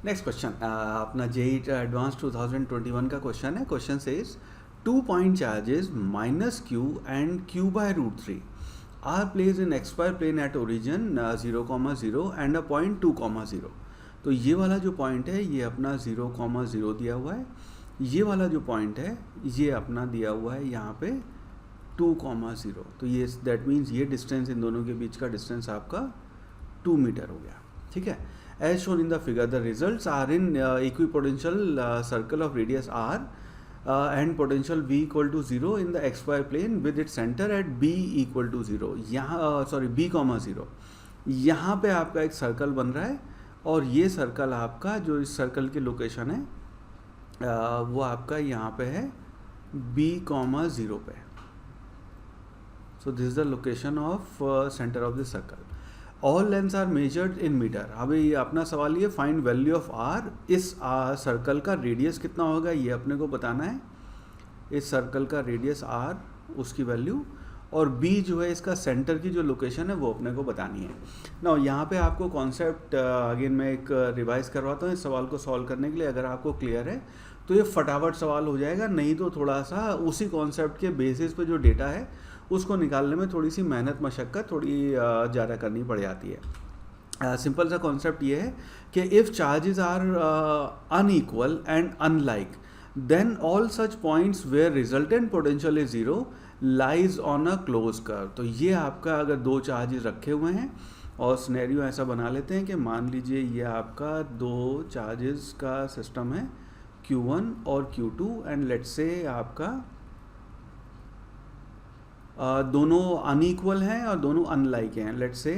Next question अपना JEE advance 2021 का question है. Question says 2 point charges minus q and q by root 3 are placed in xy plane at origin 0,0 and a point 2,0. तो ये वाला जो point है ये अपना 0,0 दिया हुआ है. ये वाला जो पॉइंट है ये अपना दिया हुआ है यहाँ पे 2,0. तो ये दैट मीन्स ये डिस्टेंस इन दोनों के बीच का डिस्टेंस आपका 2 मीटर हो गया. ठीक है. As shown in the figure, the results are in equipotential circle of radius r and potential v equal to 0 in the xy plane with its center at b equal to 0. यहाँ b, 0. यहाँ पे आपका एक circle बन रहा है और ये सर्कल आपका जो इस सर्कल की लोकेशन है वो आपका यहाँ पे है b, 0 पे. So this is the location of center of the circle. All lengths are measured in metre. अभी अपना सवाल ये फाइंड वैल्यू ऑफ आर. इस सर्कल का रेडियस कितना होगा ये अपने को बताना है. इस सर्कल का रेडियस आर उसकी वैल्यू और बी जो है इसका सेंटर की जो लोकेशन है वो अपने को बतानी है. ना यहाँ पे आपको कॉन्सेप्ट अगेन मैं एक रिवाइज करवाता हूँ इस सवाल को सॉल्व करने के लिए. अगर आपको क्लियर है तो ये फटाफट सवाल हो जाएगा, नहीं तो थोड़ा सा उसी कॉन्सेप्ट के बेसिस पे जो डेटा है उसको निकालने में थोड़ी सी मेहनत मशक्क़त थोड़ी ज़्यादा करनी पड़ जाती है. सिंपल सा कॉन्सेप्ट ये है कि if charges are unequal and unlike then all such points where resultant potential is 0 lies on a close curve. तो ये आपका अगर दो चार्जेस रखे हुए हैं और सिनेरियो ऐसा बना लेते हैं कि मान लीजिए ये आपका दो चार्जेस का सिस्टम है Q1 और Q2 एंड लेट्स से आपका दोनों अनइक्वल हैं और दोनों अनलाइक हैं. लेट्स से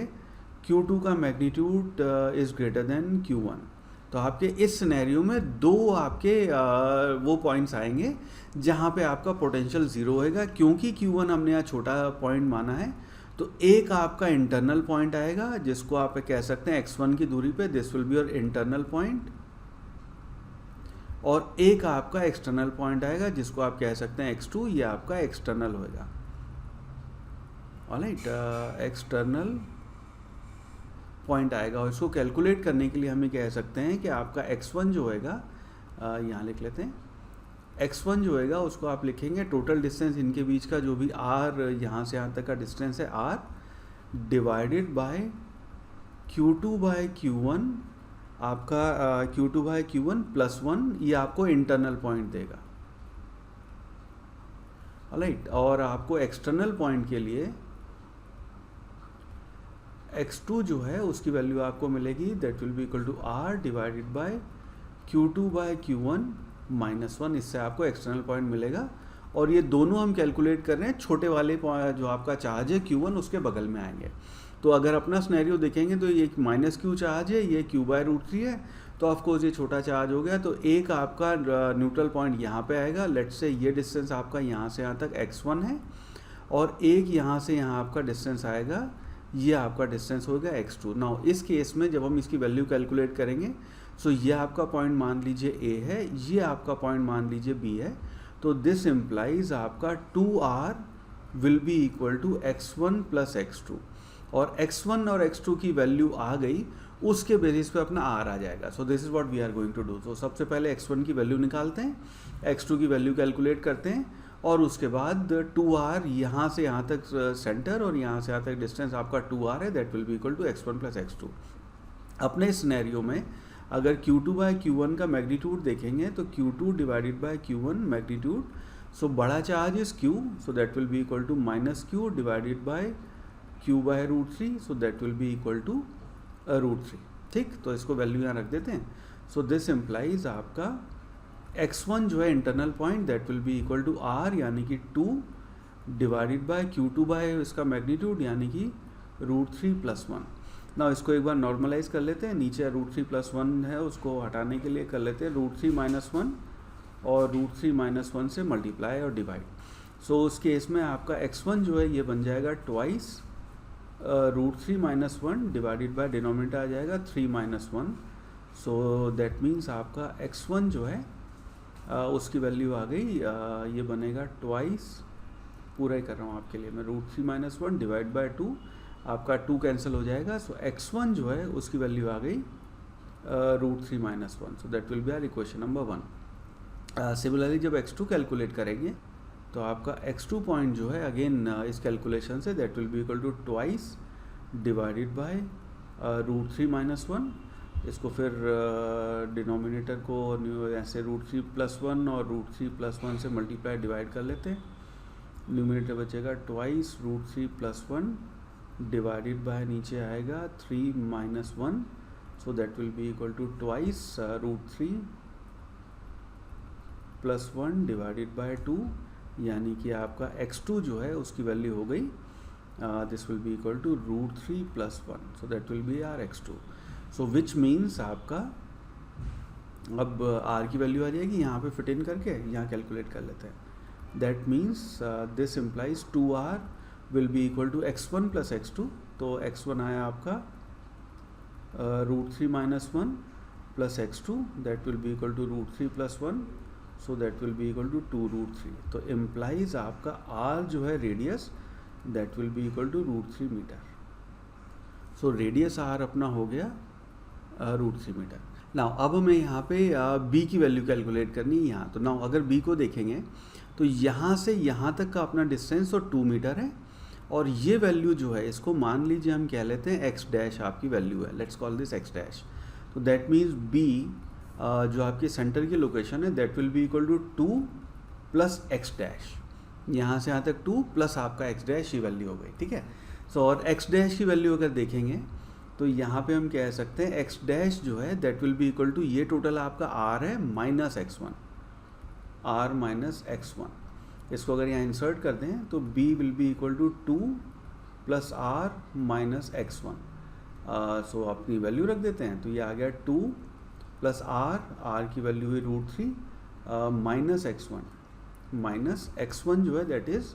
Q2 का magnitude is greater than Q1. तो आपके इस सिनेरियो में दो आपके वो पॉइंट्स आएंगे जहाँ पे आपका पोटेंशियल 0 होएगा. क्योंकि Q1 हमने यहाँ छोटा पॉइंट माना है तो एक आपका इंटरनल पॉइंट आएगा जिसको आप कह सकते हैं x1 की दूरी पे this will be your internal point, और एक आपका एक्सटर्नल पॉइंट आएगा जिसको आप कह सकते हैं x2. ये आपका एक्सटर्नल होएगा. ऑलराइट, एक्सटर्नल पॉइंट आएगा और इसको कैलकुलेट करने के लिए हमें कह सकते हैं कि आपका x1 जो होएगा यहाँ लिख लेते हैं. x1 जो होएगा उसको आप लिखेंगे टोटल डिस्टेंस इनके बीच का जो भी r यहाँ से यहाँ तक का डिस्टेंस है r divided by Q2 by Q1. आपका Q2 बाय Q1 प्लस 1 ये आपको इंटरनल पॉइंट देगा. ऑलराइट, और आपको एक्सटर्नल पॉइंट के लिए x2 जो है उसकी वैल्यू आपको मिलेगी that will be equal to r divided by Q2 by Q1 minus 1. इससे आपको एक्सटर्नल पॉइंट मिलेगा और ये दोनों हम कैलकुलेट कर रहे हैं छोटे वाले जो आपका चार्ज है Q1 उसके बगल में आएंगे. तो अगर अपना सिनेरियो देखेंगे तो ये माइनस Q चार्ज है, ये Q बाय रूट 3 है. तो ऑफकोर्स ये छोटा चार्ज हो गया. तो एक आपका न्यूट्रल पॉइंट यहाँ पे आएगा. लेट्स से ये डिस्टेंस आपका यहाँ से यहाँ तक x1 है और एक यहाँ से यहाँ आपका डिस्टेंस आएगा, ये आपका डिस्टेंस होगा x2. नाउ इस केस में जब हम इसकी वैल्यू कैलकुलेट करेंगे सो ये आपका पॉइंट मान लीजिए A है, ये आपका पॉइंट मान लीजिए B है. तो दिस इम्प्लाइज आपका 2r will be equal to x1 plus x2. और x1 और x2 की वैल्यू आ गई उसके बेसिस पे अपना r आ जाएगा. So this is what we are going to do. तो सबसे पहले x1 की वैल्यू निकालते हैं, x2 की वैल्यू कैलकुलेट करते हैं और उसके बाद 2r यहाँ से यहाँ तक सेंटर और यहाँ से यहाँ तक डिस्टेंस आपका 2r है that will be equal to x1 plus x2. अपने सिनेरियो में अगर Q2 बाय Q1 का मैग्नीट्यूड देखेंगे तो Q2 divided by Q1 magnitude. So बड़ा charge is Q, so that will be equal to minus Q divided by Q by root 3. So that will be equal to root 3. ठीक, तो इसको value यहाँ रख देते हैं. सो दिस इम्प्लाइज आपका x1 जो है internal point that will be equal to r यानी कि 2 डिवाइडेड बाय Q2 बाय इसका मैग्नीट्यूड यानी कि रूट 3 प्लस 1. ना इसको एक बार नॉर्मलाइज कर लेते हैं. नीचे रूट 3 प्लस 1 है उसको हटाने के लिए कर लेते हैं रूट 3 माइनस 1 और रूट 3 माइनस 1 से मल्टीप्लाई और डिवाइड. सो उस केस में आपका x1 जो है ये बन जाएगा twice root 3 minus 1 divided by denominator आ जाएगा 3 माइनस 1. सो दैट मीन्स आपका x1 जो है उसकी वैल्यू आ गई, ये बनेगा ट्वाइस, पूरा ही कर रहा हूँ आपके लिए मैं, रूट 3 माइनस 1 डिवाइड बाय 2. आपका 2 कैंसिल हो जाएगा. सो x1 जो है उसकी वैल्यू आ गई root 3 minus 1, so that will be our equation number 1. Similarly जब x2 कैलकुलेट करेंगे तो आपका x2 पॉइंट जो है अगेन इस कैलकुलेशन से that will be equal to twice divided by root 3 minus 1. इसको फिर डिनोमिनेटर को ऐसे रूट 3 प्लस 1 और रूट 3 प्लस 1 से मल्टीप्लाई डिवाइड कर लेते हैं. न्यूमिनेटर बचेगा twice root 3 plus 1 divided by नीचे आएगा 3 minus 1, so that will be equal to twice root 3 plus 1 divided by 2, यानी कि आपका x2 जो है उसकी वैल्यू हो गई this will be equal to root 3 plus 1, so that will be our x2. So which means आपका अब r की वैल्यू आ जाएगी यहाँ पे फिट इन करके यहाँ कैलकुलेट कर लेते हैं. That means this implies 2r will be equal to x1 plus x2. तो x1 आया आपका root 3 minus 1 plus x2 that will be equal to root 3 plus 1, so that will be equal to 2 root 3. तो implies आपका r जो है radius that will be equal to root 3 metre. So radius r अपना हो गया root 3 metre. Now अब हमें यहाँ पे b की वैल्यू कैलकुलेट करनी है यहाँ. तो नाउ अगर b को देखेंगे तो यहाँ से यहाँ तक का अपना डिस्टेंस तो 2 मीटर है, और ये वैल्यू जो है इसको मान लीजिए हम कह लेते हैं x डैश आपकी वैल्यू है. Let's call this x dash. तो दैट मीन्स b जो आपके सेंटर की लोकेशन है that will be equal to 2 plus x dash. यहाँ से यहाँ तक 2 प्लस आपका x डैश की वैल्यू हो गई. ठीक है. सो और x डैश की वैल्यू अगर देखेंगे तो यहाँ पे हम कह सकते हैं x डैश जो है that will be equal to ये टोटल आपका r है minus x1, r minus x1. इसको अगर यहाँ इंसर्ट कर दें तो b will be equal to 2 plus r minus x1. So अपनी वैल्यू रख देते हैं. तो ये आ गया 2 प्लस r की वैल्यू हुई रूट 3 माइनस x1 जो है that is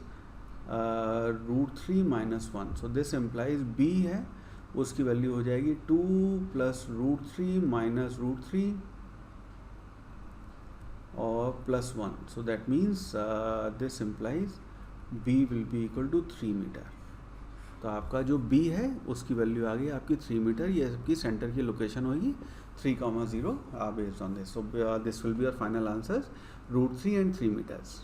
root 3 minus 1. So this implies b है उसकी वैल्यू हो जाएगी 2 प्लस रूट 3 माइनस रूट 3 और plus 1. So that means this implies b will be equal to 3 metre. तो आपका जो b है उसकी वैल्यू आ गई आपकी 3 मीटर. ये आपकी सेंटर की लोकेशन होगी 3,0 based on this. So this will be your final answers root 3 and 3 metres.